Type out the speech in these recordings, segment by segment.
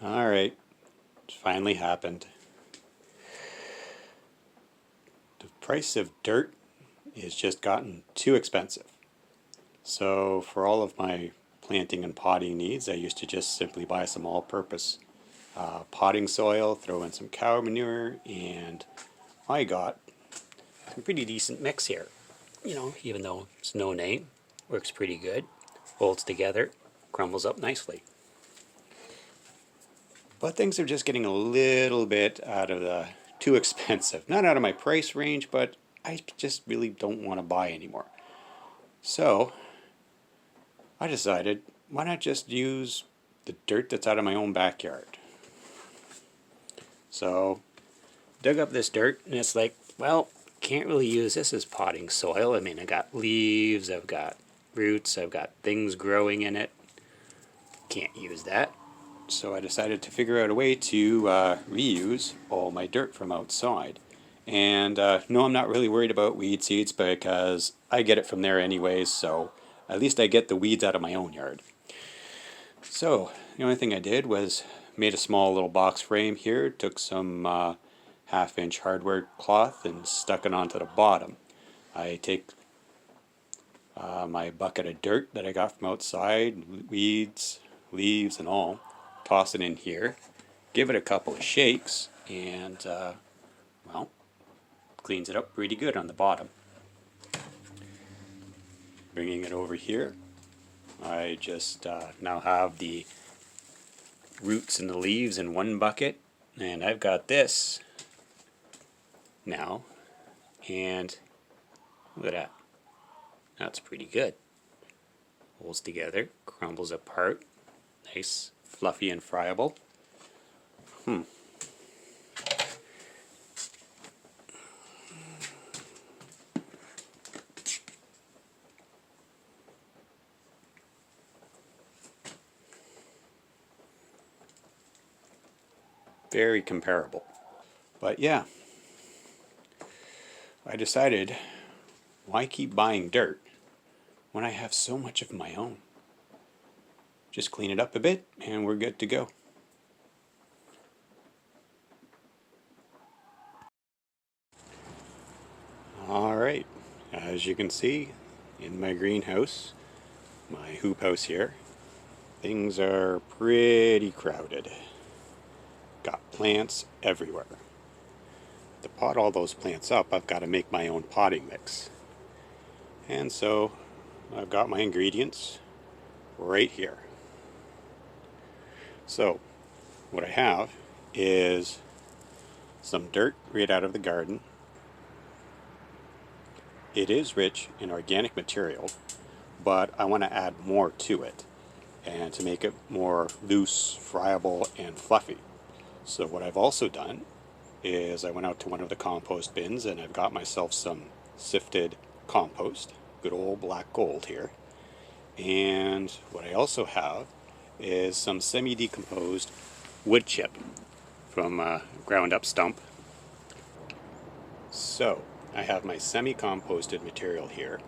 Alright, it finally happened. The price of dirt has just gotten too expensive. So for all of my planting and potting needs, I used to just simply buy some all-purpose potting soil, throw in some cow manure, and I got a pretty decent mix here. You know, even though it's no name, works pretty good, holds together, crumbles up nicely. But things are just getting a little bit out of the too expensive. Not out of my price range, but I just really don't want to buy anymore. So I decided, why not just use the dirt that's out of my own backyard? So dug up this dirt, and it's like, well, can't really use this as potting soil. I mean, I got leaves, I've got roots, I've got things growing in it. Can't use that. So I decided to figure out a way to reuse all my dirt from outside. And no, I'm not really worried about weed seeds because I get it from there anyways, so at least I get the weeds out of my own yard. So the only thing I did was made a small little box frame here, took some half-inch hardware cloth and stuck it onto the bottom. I take my bucket of dirt that I got from outside, weeds, leaves and all, toss it in here, give it a couple of shakes, and well, cleans it up pretty good on the bottom. Bringing it over here, I just now have the roots and the leaves in one bucket, and I've got this now, and look at that. That's pretty good. Holds together, crumbles apart, nice, fluffy and friable. Very comparable. But yeah, I decided, why keep buying dirt when I have so much of my own? Just clean it up a bit and we're good to go. Alright, as you can see in my greenhouse, my hoop house here, things are pretty crowded. Got plants everywhere. To pot all those plants up, I've got to make my own potting mix. And so I've got my ingredients right here. So what I have is some dirt right out of the garden. It is rich in organic material, but I want to add more to it and to make it more loose, friable, and fluffy. So what I've also done is I went out to one of the compost bins and I've got myself some sifted compost, good old black gold here. And what I also have is some semi-decomposed wood chip from a ground up stump. So I have my semi-composted material here,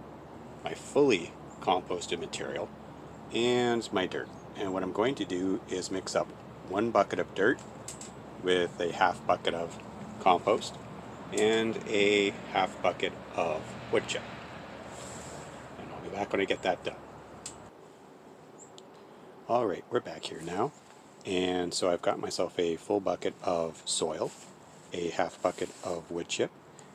my fully composted material, and my dirt. And what I'm going to do is mix up 1 bucket of dirt with a half bucket of compost and a half bucket of wood chip. And I'll be back when I get that done. Alright, we're back here now. And so I've got myself a full bucket of soil, a half bucket of wood chip,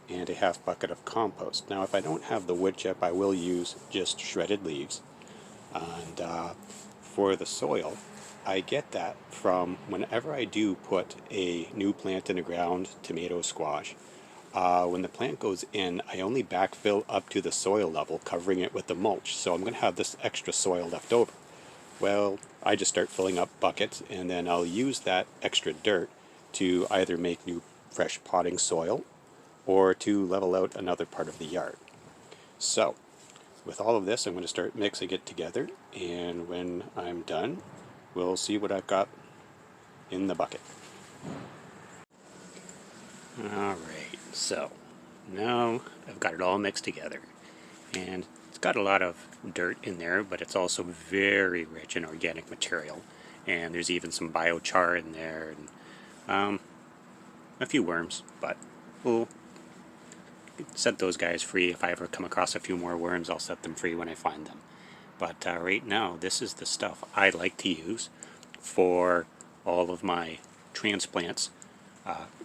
and a half bucket of compost. Now if I don't have the wood chip, I will use just shredded leaves. And for the soil, I get that from whenever I do put a new plant in the ground, tomato, squash, when the plant goes in, I only backfill up to the soil level, covering it with the mulch. So I'm going to have this extra soil left over. Well, I just start filling up buckets, and then I'll use that extra dirt to either make new fresh potting soil or to level out another part of the yard. So with all of this, I'm going to start mixing it together, and when I'm done, we'll see what I've got in the bucket. Alright, so now I've got it all mixed together, and it's got a lot of dirt in there, but it's also very rich in organic material, and there's even some biochar in there, and a few worms, but we'll set those guys free. If I ever come across a few more worms, I'll set them free when I find them. But right now, this is the stuff I like to use for all of my transplants,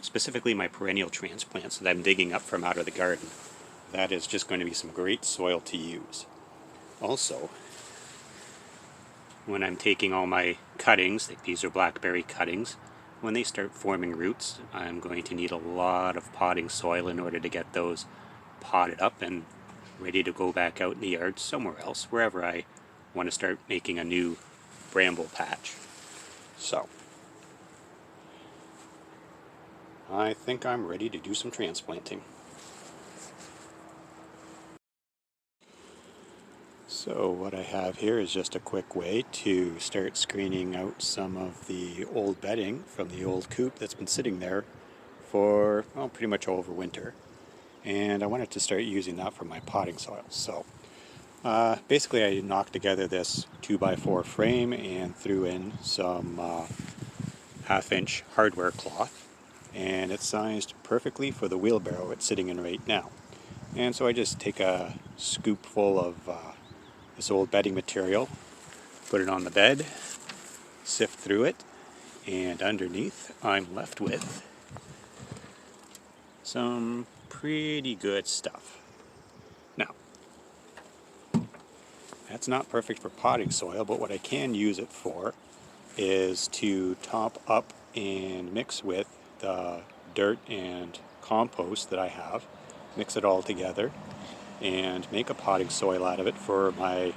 specifically my perennial transplants that I'm digging up from out of the garden. That is just going to be some great soil to use. Also, when I'm taking all my cuttings, these are blackberry cuttings, when they start forming roots, I'm going to need a lot of potting soil in order to get those potted up and ready to go back out in the yard somewhere else, wherever I want to start making a new bramble patch. So, I think I'm ready to do some transplanting. So what I have here is just a quick way to start screening out some of the old bedding from the old coop that's been sitting there for, well, pretty much over winter. And I wanted to start using that for my potting soil. So basically I knocked together this 2x4 frame and threw in some half-inch hardware cloth, and it's sized perfectly for the wheelbarrow it's sitting in right now. And so I just take a scoop full of this old bedding material, put it on the bed, sift through it, and underneath I'm left with some pretty good stuff. Now, that's not perfect for potting soil, but what I can use it for is to top up and mix with the dirt and compost that I have, mix it all together, and make a potting soil out of it for my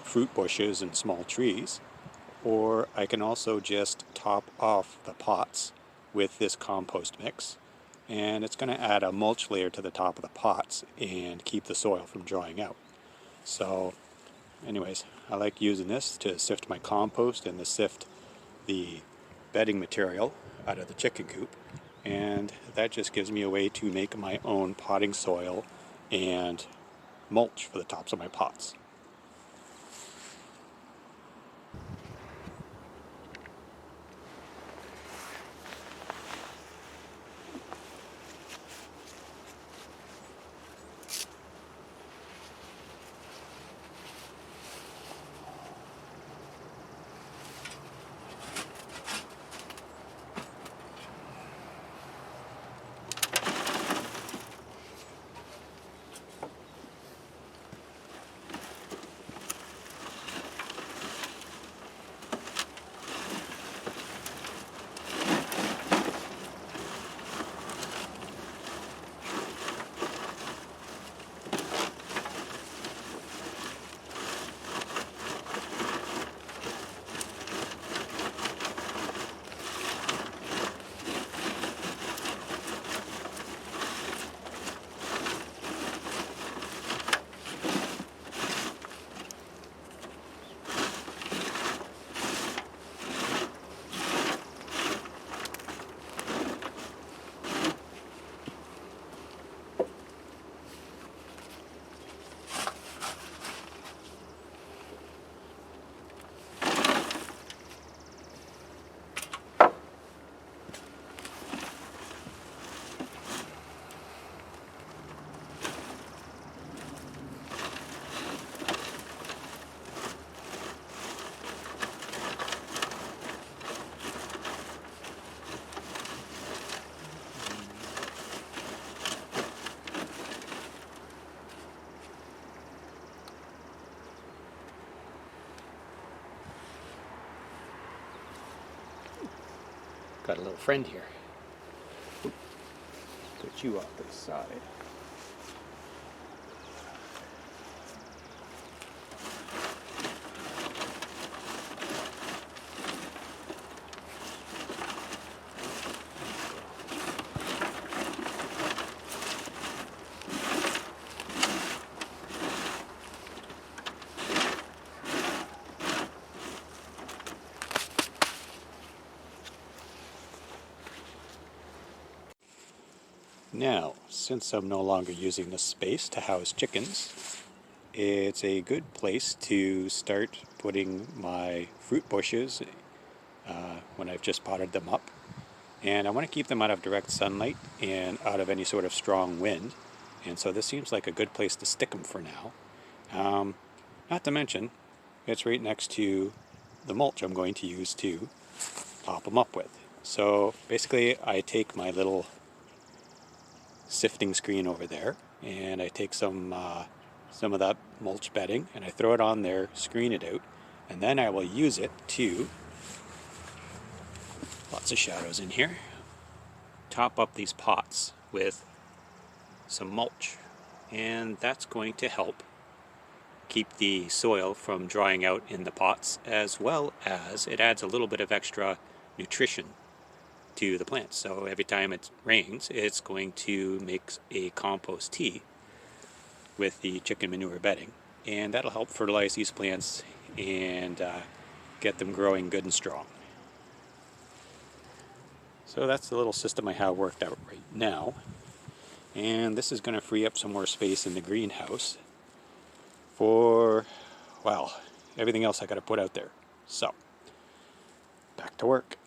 fruit bushes and small trees. Or I can also just top off the pots with this compost mix, and it's going to add a mulch layer to the top of the pots and keep the soil from drying out. So anyways, I like using this to sift my compost and to sift the bedding material out of the chicken coop, and that just gives me a way to make my own potting soil and mulch for the tops of my pots. Got a little friend here. Put you off to the side. Now, since I'm no longer using this space to house chickens, it's a good place to start putting my fruit bushes when I've just potted them up. And I want to keep them out of direct sunlight and out of any sort of strong wind. And so this seems like a good place to stick them for now. Not to mention, it's right next to the mulch I'm going to use to top them up with. So basically I take my little sifting screen over there and I take some of that mulch bedding and I throw it on there, screen it out, and then I will use it to, lots of shadows in here, top up these pots with some mulch. And that's going to help keep the soil from drying out in the pots, as well as it adds a little bit of extra nutrition to the plants. So every time it rains, it's going to make a compost tea with the chicken manure bedding, and that'll help fertilize these plants and get them growing good and strong. So that's the little system I have worked out right now, and this is going to free up some more space in the greenhouse for, well, everything else I got to put out there. So back to work.